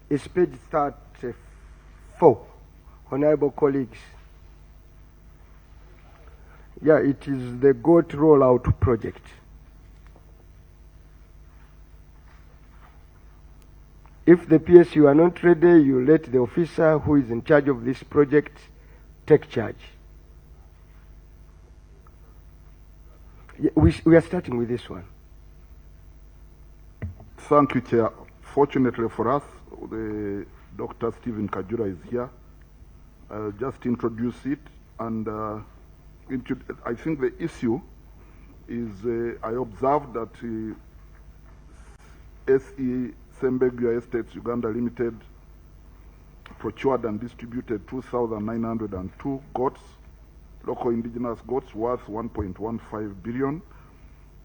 It's page 34, honorable colleagues. Yeah, it is the GOAT rollout project. If the PSU are not ready, you let the officer who is in charge of this project take charge. Yeah, we are starting with this one. Thank you, Chair. Fortunately for us, Dr. Stephen Kajura is here. I'll just introduce it, and I think the issue is I observed that SE Sembegua Estates Uganda Limited procured and distributed 2,902 goats, local indigenous goats worth 1.15 billion,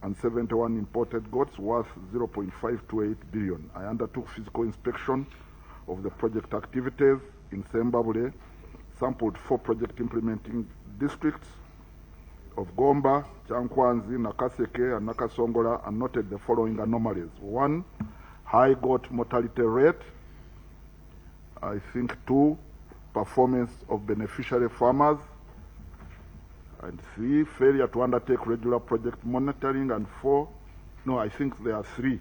and 71 imported goats worth 0.528 billion. I undertook physical inspection of the project activities in Sembabule, sampled 4 project implementing districts of Gomba, Chankwanzi, Nakaseke, and Nakasongola, and noted the following anomalies. 1, high goat mortality rate. I think 2, performance of beneficiary farmers. And 3, failure to undertake regular project monitoring. And 4, no, I think there are three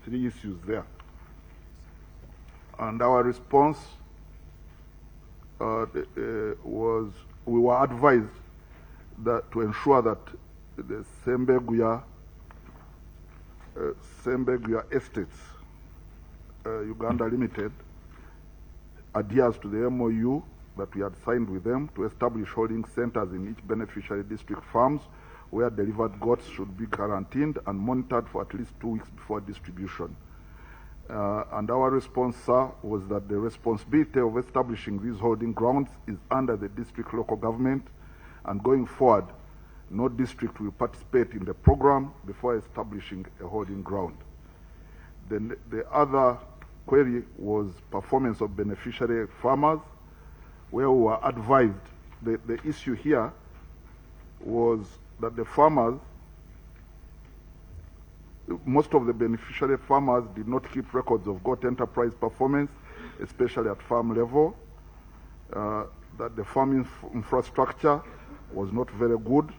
issues there. And our response was, we were advised that to ensure that the Sembegua Estates Uganda Limited adheres to the MOU that we had signed with them to establish holding centers in each beneficiary district farms where delivered goats should be quarantined and monitored for at least 2 weeks before distribution. And our response, sir, was that the responsibility of establishing these holding grounds is under the district local government, and going forward, no district will participate in the program before establishing a holding ground. Then the other query was performance of beneficiary farmers, where we were advised the issue here was that the farmers, most of the beneficiary farmers did not keep records of goat enterprise performance, especially at farm level, that the farming infrastructure was not very good,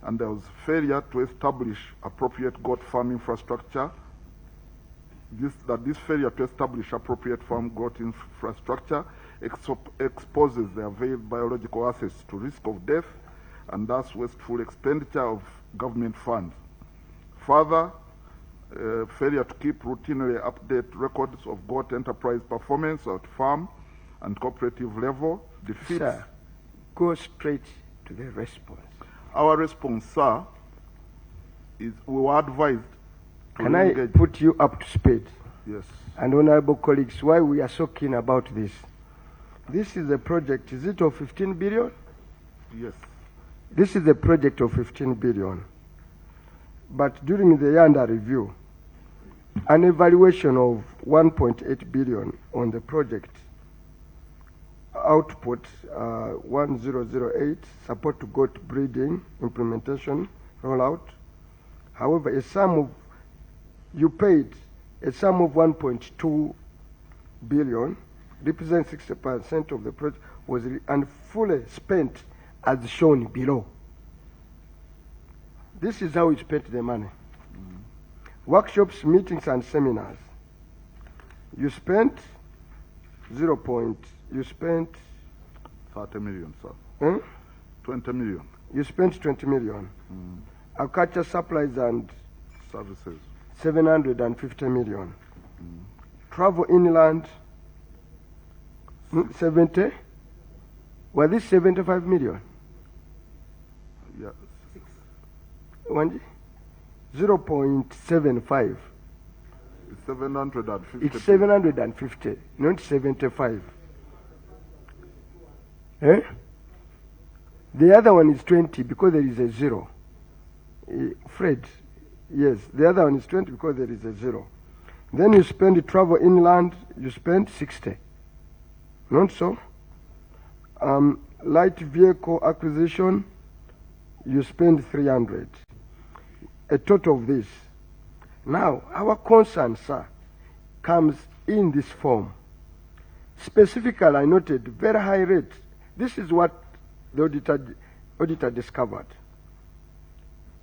and there was failure to establish appropriate goat farm infrastructure. This failure to establish appropriate farm goat infrastructure exposes the availed biological assets to risk of death and thus wasteful expenditure of government funds. Further, failure to keep routinely update records of goat enterprise performance at farm and cooperative level defeats. Sir, go straight to the response. Our response, sir, is we were advised to Can I put you up to speed? Yes. And honorable colleagues, why we are so keen about this? This is a project, is it of 15 billion? Yes. This is a project of 15 billion. But during the year under review, an evaluation of 1.8 billion on the project, output 1008, support to goat breeding, implementation, rollout. However, you paid a sum of 1.2 billion, represents 60% of the project, was and fully spent as shown below. This is how we spent the money. Workshops, meetings, and seminars. You spent 30 million, sir. 20 million. You spent 20 million. Agriculture supplies and services, 750 million. Travel inland, 70. Was this 75 million? Yeah. 0.75. It's 750. It's 750, not 75. Eh? The other one is 20 because there is a 0. Fred, yes, the other one is 20 because there is a 0. Then you spend travel inland, you spend 60. Not so? Light vehicle acquisition, you spend 300. A total of this. Now, our concern, sir, comes in this form. Specifically, I noted very high rate. This is what the auditor discovered.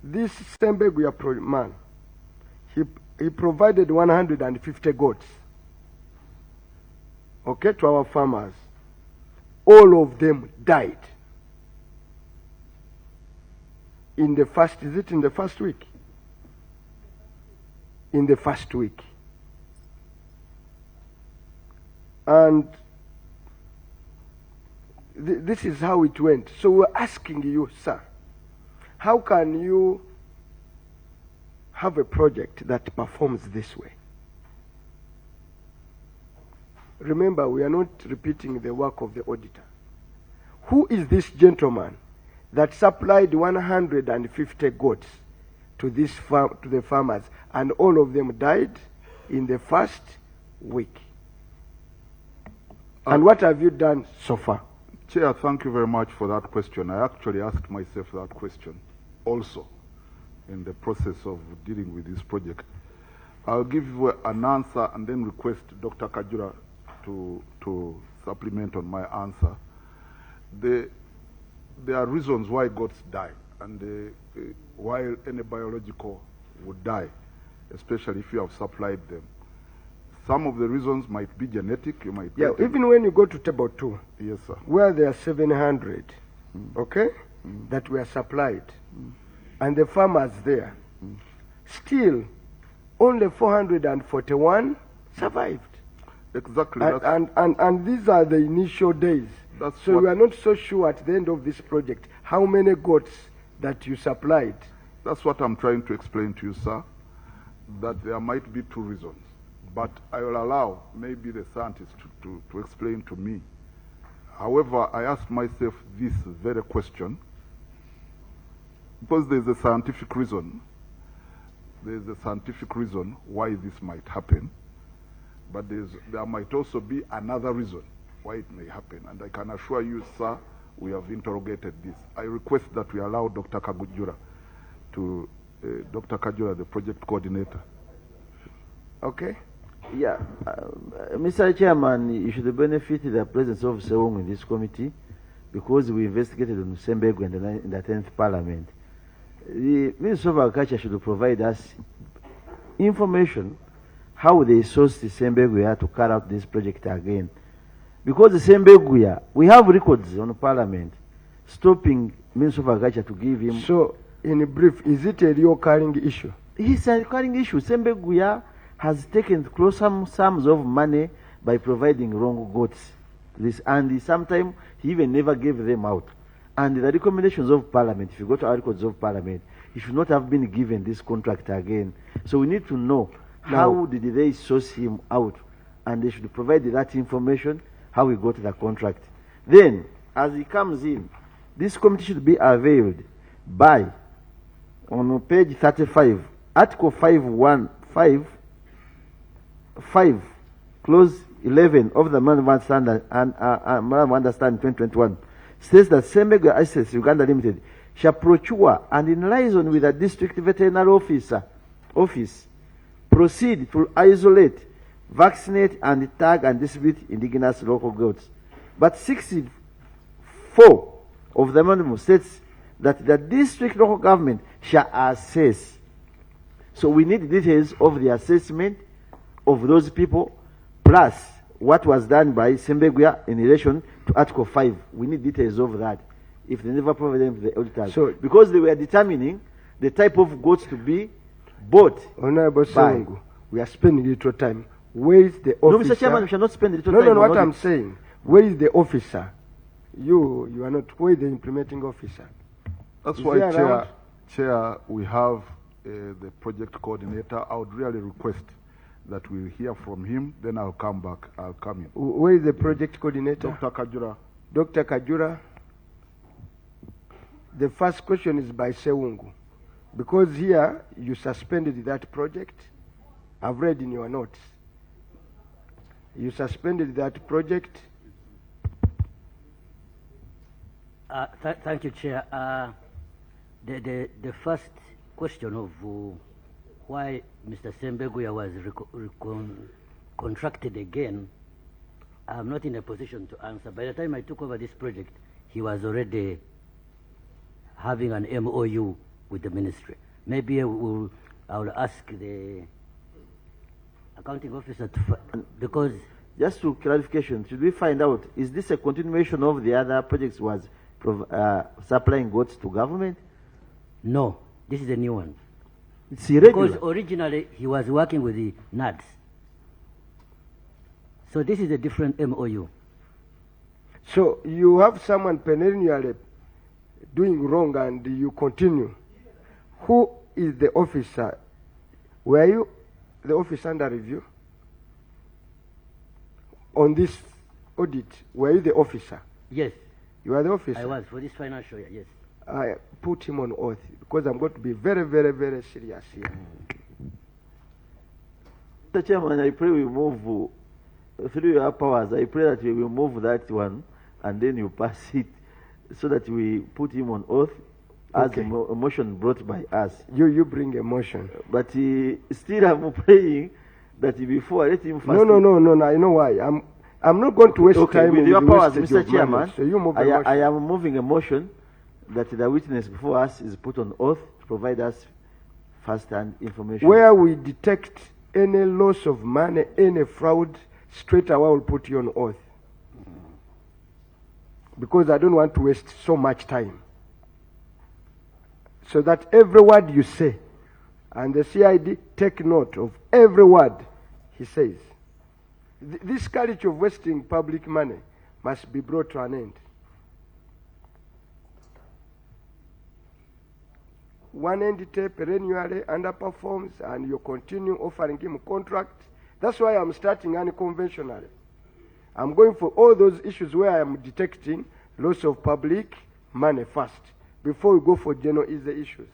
This Sembeguya man, he provided 150 goats, okay, to our farmers. All of them died in the first, is it in the first week? In the first week. And this is how it went. So we're asking you, sir, how can you have a project that performs this way? Remember, we are not repeating the work of the auditor. Who is this gentleman that supplied 150 goats to this to the farmers, and all of them died in the first week? And what have you done so far? Chair, thank you very much for that question. I actually asked myself that question also in the process of dealing with this project. I'll give you an answer and then request Dr. Kajura to supplement on my answer. There are reasons why goats die, and why any biological would die, especially if you have supplied them. Some of the reasons might be genetic. You might even when you go to table 2, yes, sir, where there are 700, okay, that were supplied, and the farmers there, still only 441 survived. Exactly. And these are the initial days. So we are not so sure at the end of this project how many goats that you supplied. That's what I'm trying to explain to you, sir, that there might be 2 reasons. But I will allow maybe the scientist to explain to me. However, I asked myself this very question because there's a scientific reason. There's a scientific reason why this might happen. But there might also be another reason why it may happen. And I can assure you, sir, we have interrogated this. I request that we allow Dr. Kajura Dr. Kajura, the project coordinator. Okay. Yeah, Mr. Chairman, you should benefit the presence of Sewong in this committee because we investigated on Sembegu in the 10th Parliament. The Minister of Agriculture should provide us information how they sourced the Sembeguya to carry out this project again. Because the Sembeguya, we have records on Parliament stopping Minister of Agriculture to give him. So, in brief, is it a recurring issue? It's a recurring issue. Sembeguya has taken close sums of money by providing wrong goats. And sometimes he even never gave them out. And the recommendations of Parliament, if you go to our records of Parliament, he should not have been given this contract again. So we need to know how did they source him out, and they should provide that information, how he got the contract. Then, as he comes in, this committee should be availed by, on page 35, Article 5, Clause 11 of the Memorandum of Understanding 2021 states that Sembeguya Assets Uganda Limited shall procure and in liaison with the district veterinary office proceed to isolate, vaccinate, and tag and distribute indigenous local goats. But 64 of the memorandum states that the district local government shall assess. So we need details of the assessment of those people, plus what was done by Sembeguya in relation to Article 5. We need details of that. If they never provide them to the auditors. So, because they were determining the type of goats to be bought. Honorable Songo, we are spending little time. Where is the officer? No, Mr. Chairman, we shall not spend little time. No, what I'm saying, where is the officer? You are not, where is the implementing officer? That's why, Chair, we have the project coordinator. I would really request that we hear from him, then I'll come back, I'll come in. Where is the project coordinator? Dr. Kajura. Dr. Kajura, the first question is by Sewungu. Because here, you suspended that project. I've read in your notes. You suspended that project. Thank you, Chair. The first question of why Mr. Sembeguya was contracted again, I'm not in a position to answer. By the time I took over this project, he was already having an MOU with the ministry. Maybe I will ask the accounting officer to, because Just to clarification, should we find out, is this a continuation of the other projects was supplying goods to government? no, this is a new one. It's irregular. Because originally he was working with the NADS. So this is a different MOU. So you have someone perennially doing wrong and you continue. Who is the officer? Were you the officer under review? On this audit, were you the officer? Yes, You are the officer? I was for this financial year, yes. I put him on oath because I'm going to be very, very, very serious here. Mr. Chairman, I pray we move through your powers. I pray that we will move that one and then you pass it so that we put him on oath as Okay. a motion brought by us. You bring a motion. But still, I'm praying that before I let him first. No. I know why. I'm not going to waste Okay, time with in your the powers, wastage Mr. of money. Chairman, So you move a motion. I am moving a motion that the witness before us is put on oath to provide us first-hand information. Where we detect any loss of money, any fraud, straight away I will put you on oath. Because I don't want to waste so much time. So that every word you say, and the CID take note of every word he says. This culture of wasting public money must be brought to an end. One entity perennially underperforms and you continue offering him contract. That's why I'm starting unconventionally. I'm going for all those issues where I am detecting loss of public money first before we go for general easy issues.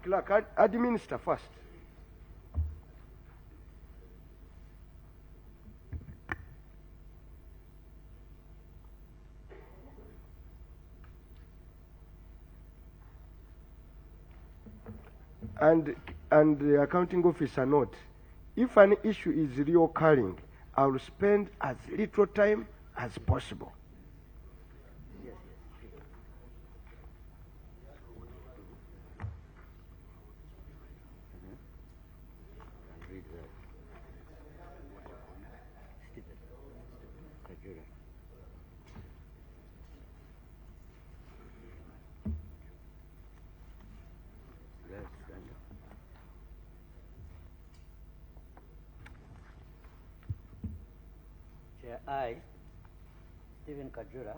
Clerk, administer first. And the accounting officer note, if an issue is reoccurring, I will spend as little time as possible. Chair, I, Stephen Kajura,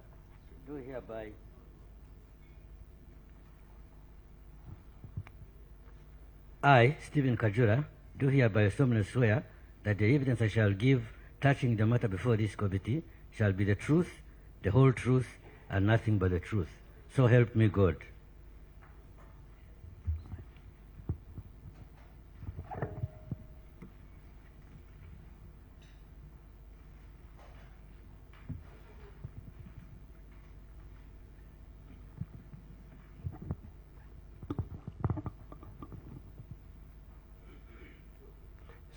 do hereby solemnly swear that the evidence I shall give touching the matter before this committee shall be the truth, the whole truth, and nothing but the truth. So help me God.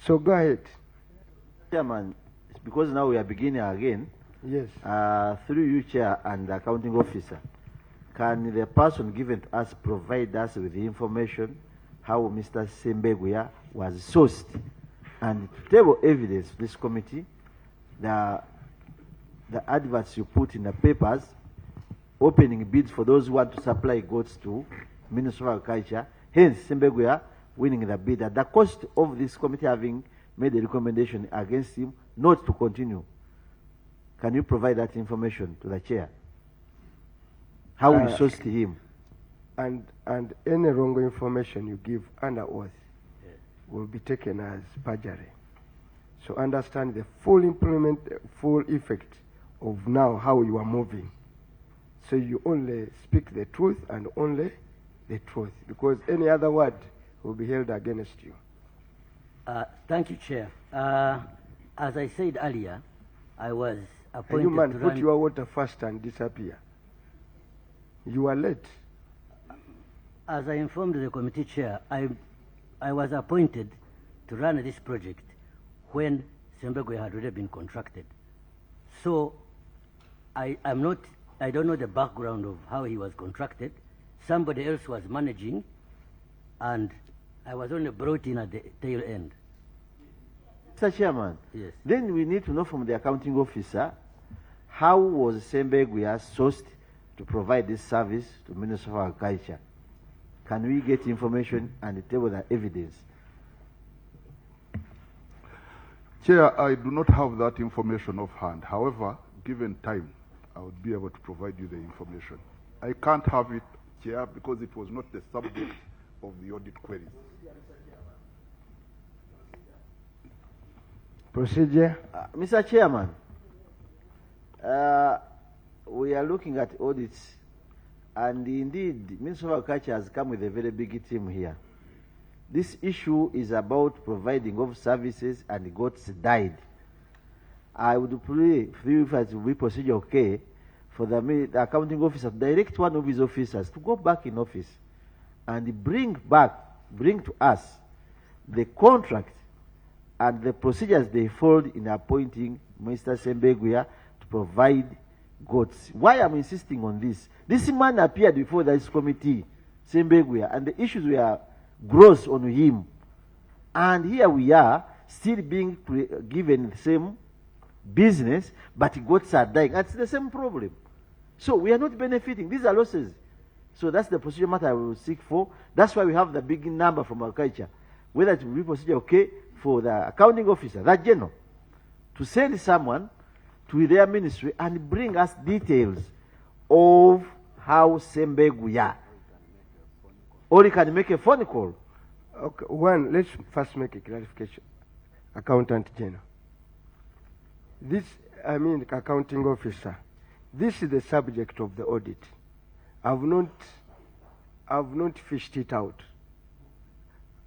So go ahead. Chairman, because now we are beginning again, Yes. through you, Chair, and the accounting officer, can the person given to us provide us with the information how Mr. Sembeguya was sourced and to table evidence to this committee, the adverts you put in the papers, opening bids for those who want to supply goods to Ministry of Agriculture, hence Sembeguya winning the bid at the cost of this committee having made a recommendation against him not to continue. Can you provide that information to the chair? How you sourced him? And any wrong information you give under oath will be taken as perjury. So understand the full effect of now how you are moving. So you only speak the truth and only the truth, because any other word will be held against you. Thank you, Chair. As I said earlier, I was And appointed you man, to put run... your water first and disappear. You are late. As I informed the committee chair, I was appointed to run this project when Sembegwe had already been contracted. So I don't know the background of how he was contracted. Somebody else was managing, and I was only brought in at the tail end. Mr. Chairman, Yes. then we need to know from the accounting officer, how was Sembegwe sourced to provide this service to Minister of Agriculture? Can we get information and table the evidence? Chair, I do not have that information offhand. However, given time, I would be able to provide you the information. I can't have it, Chair, because it was not the subject of the audit queries. Procedure. Mr. Chairman, we are looking at audits, and indeed, Minister of Agriculture has come with a very big team here. This issue is about providing of services, and goats died. I would pray if it will be procedure okay for the accounting officer to direct one of his officers to go back in office and bring to us the contract and the procedures they followed in appointing Mr. Sembegwe to provide goats. Why I'm insisting on this? This man appeared before this committee, Sembegwe, and the issues were gross on him. And here we are, still being given the same business, but goats are dying. That's the same problem. So we are not benefiting. These are losses. So that's the procedure matter I will seek for. That's why we have the big number from agriculture. Whether it will be procedure okay for the accounting officer, that general, to send someone to their ministry and bring us details of how Sembegwe, or he can make a phone call. Okay, one, let's first make a clarification. Accountant General. This, I mean, accounting officer. This is the subject of the audit. I've not fished it out.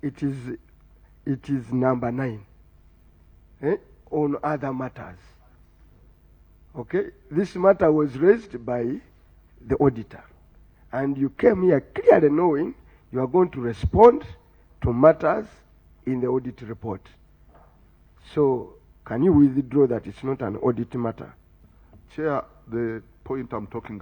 It is number 9 on other matters. Okay, this matter was raised by the auditor, and you came here clearly knowing you are going to respond to matters in the audit report. So can you withdraw that it's not an audit matter? Chair, the point I'm talking